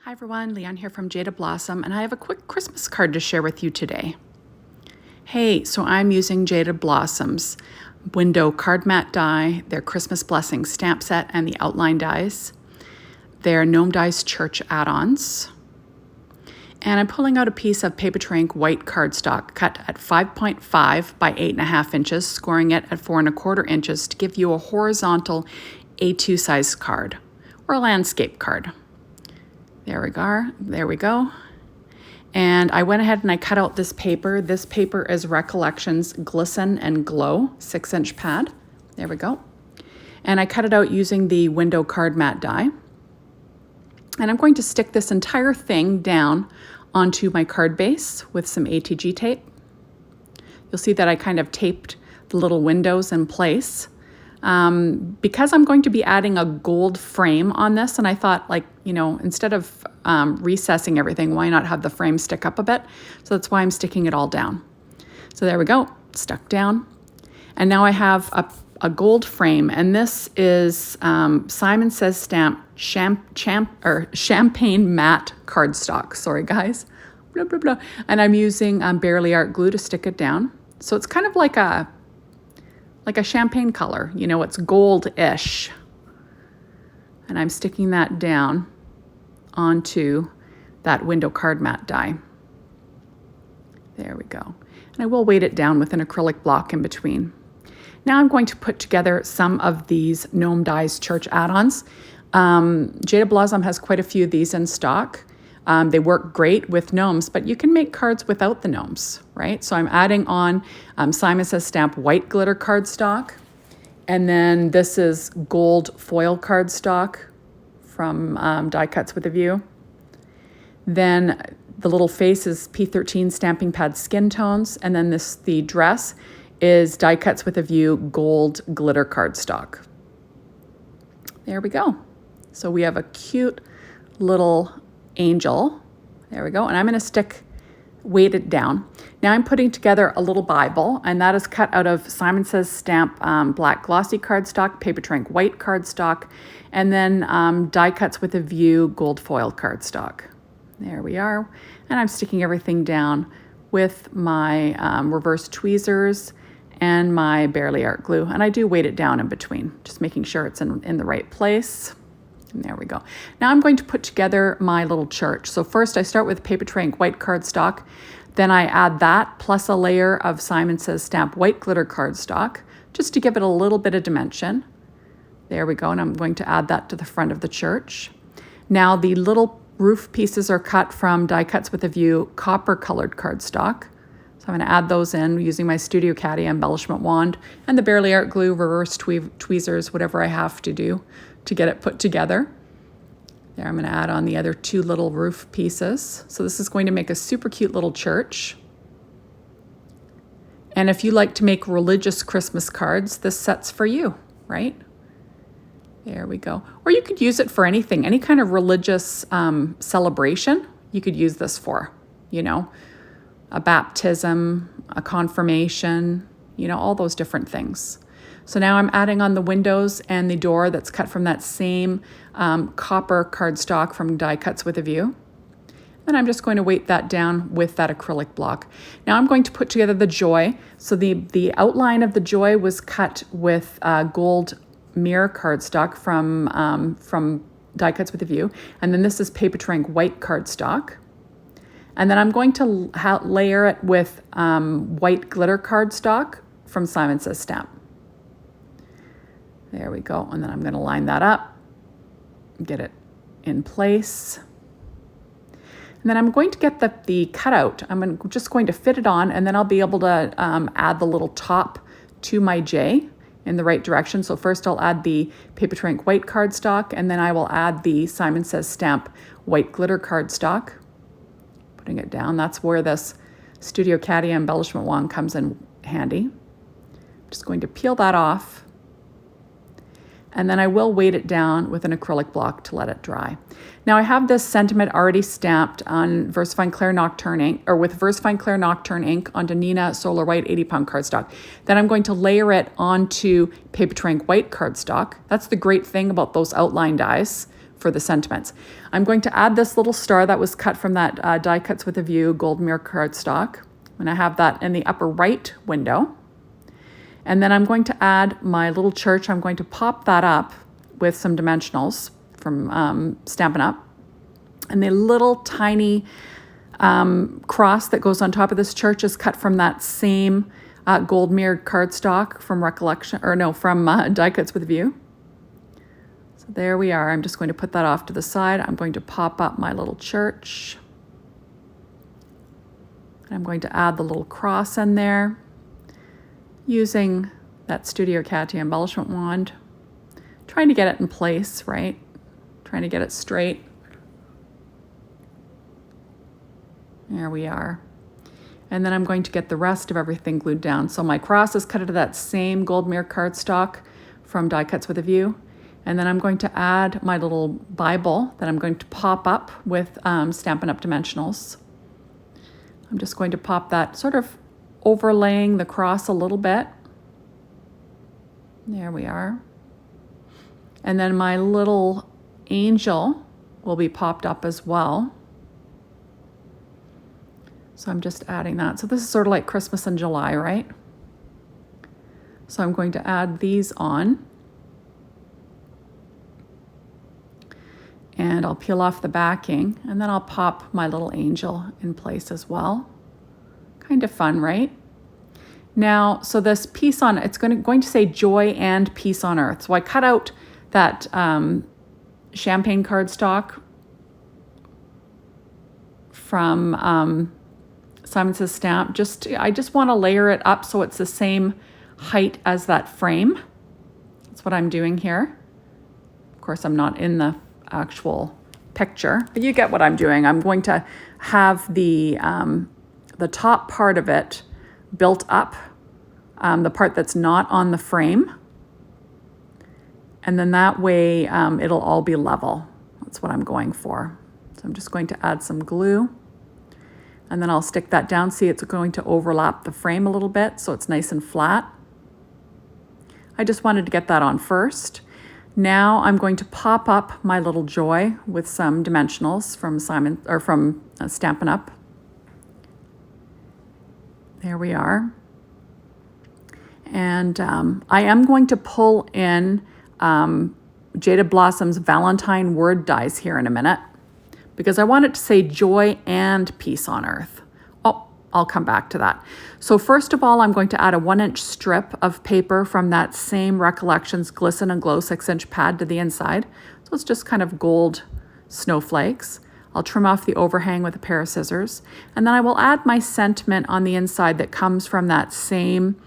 Hi everyone, Leon here from Jaded Blossom, and I have a quick Christmas card to share with you today. Hey, so I'm using Jaded Blossom's window card mat die, their Christmas Blessing stamp set, and the outline dies. They're Gnome Dies Church Add Ons. And I'm pulling out a piece of paper tray ink white cardstock cut at 5.5 by 8.5 inches, scoring it at 4.25 inches to give you a horizontal A2 size card, or a landscape card. There we go. And I went ahead and I cut out this paper. This paper is Recollections Glisten and Glow 6-inch pad. There we go. And I cut it out using the window card mat die. And I'm going to stick this entire thing down onto my card base with some ATG tape. You'll see that I kind of taped the little windows in place. Because I'm going to be adding a gold frame on this, and I thought, instead of recessing everything, why not have the frame stick up a bit? So that's why I'm sticking it all down. So there we go, stuck down. And now I have a gold frame, and this is Simon Says Stamp Champagne Matte cardstock. Sorry guys, blah, blah, blah. And I'm using Barely Art glue to stick it down. So it's kind of like a champagne color, it's gold-ish. And I'm sticking that down onto that window card mat die. There we go. And I will weight it down with an acrylic block in between. Now I'm going to put together some of these Gnome Dies Church add-ons. Jaded Blossom has quite a few of these in stock. They work great with gnomes, but you can make cards without the gnomes, right? So I'm adding on Simon Says Stamp white glitter cardstock. And then this is gold foil cardstock from Die Cuts with a View. Then the little face is P13 Stamping Pad Skin Tones. And then the dress is Die Cuts with a View gold glitter cardstock. There we go. So we have a cute little angel. There we go. And I'm going to weight it down. Now I'm putting together a little Bible, and that is cut out of Simon Says Stamp black glossy cardstock, paper tray ink white cardstock, and then Die Cuts with a View gold foil cardstock. There we are. And I'm sticking everything down with my reverse tweezers and my Barely Art glue. And I do weight it down in between, just making sure it's in the right place. And there we go. Now I'm going to put together my little church. So first I start with paper tray ink white cardstock. Then I add that plus a layer of Simon Says Stamp white glitter cardstock just to give it a little bit of dimension. There we go. And I'm going to add that to the front of the church. Now the little roof pieces are cut from Die Cuts with a View copper colored cardstock. So I'm going to add those in using my Studio Caddy embellishment wand and the Barely Art glue, reverse tweezers, whatever I have to do to get it put together. There, I'm going to add on the other two little roof pieces. So this is going to make a super cute little church. And if you like to make religious Christmas cards, this set's for you, right? There we go. Or you could use it for anything, any kind of religious celebration, you could use this for, a baptism, a confirmation, all those different things. So now I'm adding on the windows and the door that's cut from that same copper cardstock from Die Cuts with a View. And I'm just going to weight that down with that acrylic block. Now I'm going to put together the joy. So the outline of the joy was cut with gold mirror cardstock from Die Cuts with a View. And then this is paper tray ink white cardstock. And then I'm going to layer it with white glitter cardstock from Simon Says Stamp. There we go. And then I'm going to line that up, get it in place. And then I'm going to get the cutout. I'm just going to fit it on, and then I'll be able to add the little top to my J in the right direction. So first I'll add the paper tray ink white cardstock, and then I will add the Simon Says Stamp white glitter cardstock. Putting it down. That's where this Studio Caddy embellishment wand comes in handy. I'm just going to peel that off. And then I will weight it down with an acrylic block to let it dry. Now I have this sentiment already stamped on VersaFine Clair Nocturne ink, or with VersaFine Clair Nocturne ink onto Neenah Solar White 80-pound cardstock. Then I'm going to layer it onto paper tray ink white cardstock. That's the great thing about those outline dies. for the sentiments. I'm going to add this little star that was cut from that Die Cuts with a View gold mirror cardstock. I'm going to have that in the upper right window. And then I'm going to add my little church. I'm going to pop that up with some dimensionals from Stampin' Up. And the little tiny cross that goes on top of this church is cut from that same gold mirrored cardstock from from Die Cuts with a View. So there we are. I'm just going to put that off to the side. I'm going to pop up my little church. And I'm going to add the little cross in there using that Studio Katia embellishment wand. Trying to get it in place, right? Trying to get it straight. There we are. And then I'm going to get the rest of everything glued down. So my cross is cut out of that same gold mirror cardstock from Die Cuts with a View. And then I'm going to add my little Bible that I'm going to pop up with Stampin' Up! Dimensionals. I'm just going to pop that, sort of overlaying the cross a little bit. There we are. And then my little angel will be popped up as well. So I'm just adding that. So this is sort of like Christmas in July, right? So I'm going to add these on. And I'll peel off the backing, and then I'll pop my little angel in place as well. Kind of fun, right? Now, so this piece on, it's going to say Joy and Peace on Earth. So I cut out that champagne cardstock from Simon Says Stamp. I just want to layer it up so it's the same height as that frame. That's what I'm doing here. Of course, I'm not in the actual picture, but you get what I'm doing. I'm going to have the top part of it built up, the part that's not on the frame, and then that way it'll all be level. That's what I'm going for. So I'm just going to add some glue, and then I'll stick that down. See, it's going to overlap the frame a little bit so it's nice and flat. I just wanted to get that on first. Now I'm going to pop up my little Joy with some dimensionals from Stampin' Up. There we are. And I am going to pull in Jaded Blossom's Valentine word dies here in a minute, because I want it to say Joy and Peace on Earth. Oh, I'll come back to that. So first of all, I'm going to add a 1-inch strip of paper from that same Recollections Glisten and Glow 6-inch pad to the inside. So it's just kind of gold snowflakes. I'll trim off the overhang with a pair of scissors. And then I will add my sentiment on the inside that comes from that same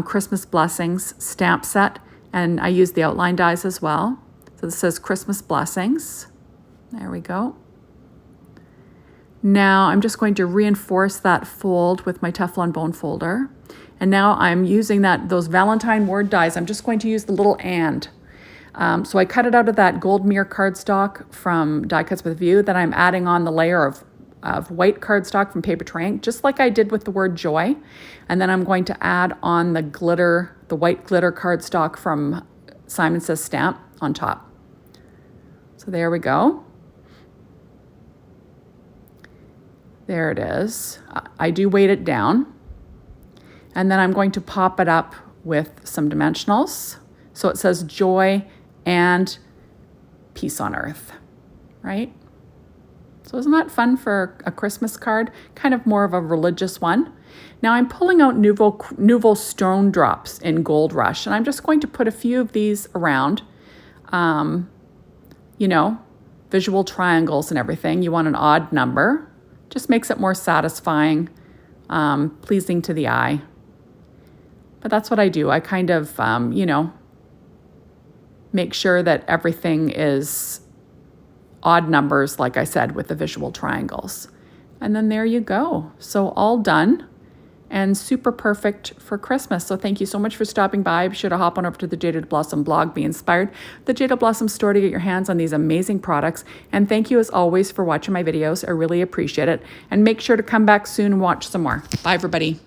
Christmas Blessings stamp set. And I use the outline dies as well. So this says Christmas Blessings. There we go. Now I'm just going to reinforce that fold with my Teflon bone folder. And now I'm using those Valentine word dies. I'm just going to use the little and. So I cut it out of that gold mirror cardstock from Die Cuts with a View. Then I'm adding on the layer of white cardstock from Paper Ink, just like I did with the word Joy. And then I'm going to add on the white glitter cardstock from Simon Says Stamp on top. So there we go. There it is. I do weight it down. And then I'm going to pop it up with some dimensionals. So it says Joy and Peace on Earth, right? So isn't that fun for a Christmas card? Kind of more of a religious one. Now I'm pulling out Nouveau Stone Drops in Gold Rush, and I'm just going to put a few of these around. You know, visual triangles and everything. You want an odd number. Just makes it more satisfying, pleasing to the eye. But that's what I do. I kind of, make sure that everything is odd numbers, like I said, with the visual triangles. And then there you go. So all done and super perfect for Christmas. So thank you so much for stopping by. Be sure to hop on over to the Jaded Blossom blog, be inspired, the Jaded Blossom store to get your hands on these amazing products. And thank you as always for watching my videos. I really appreciate it. And make sure to come back soon and watch some more. Bye everybody.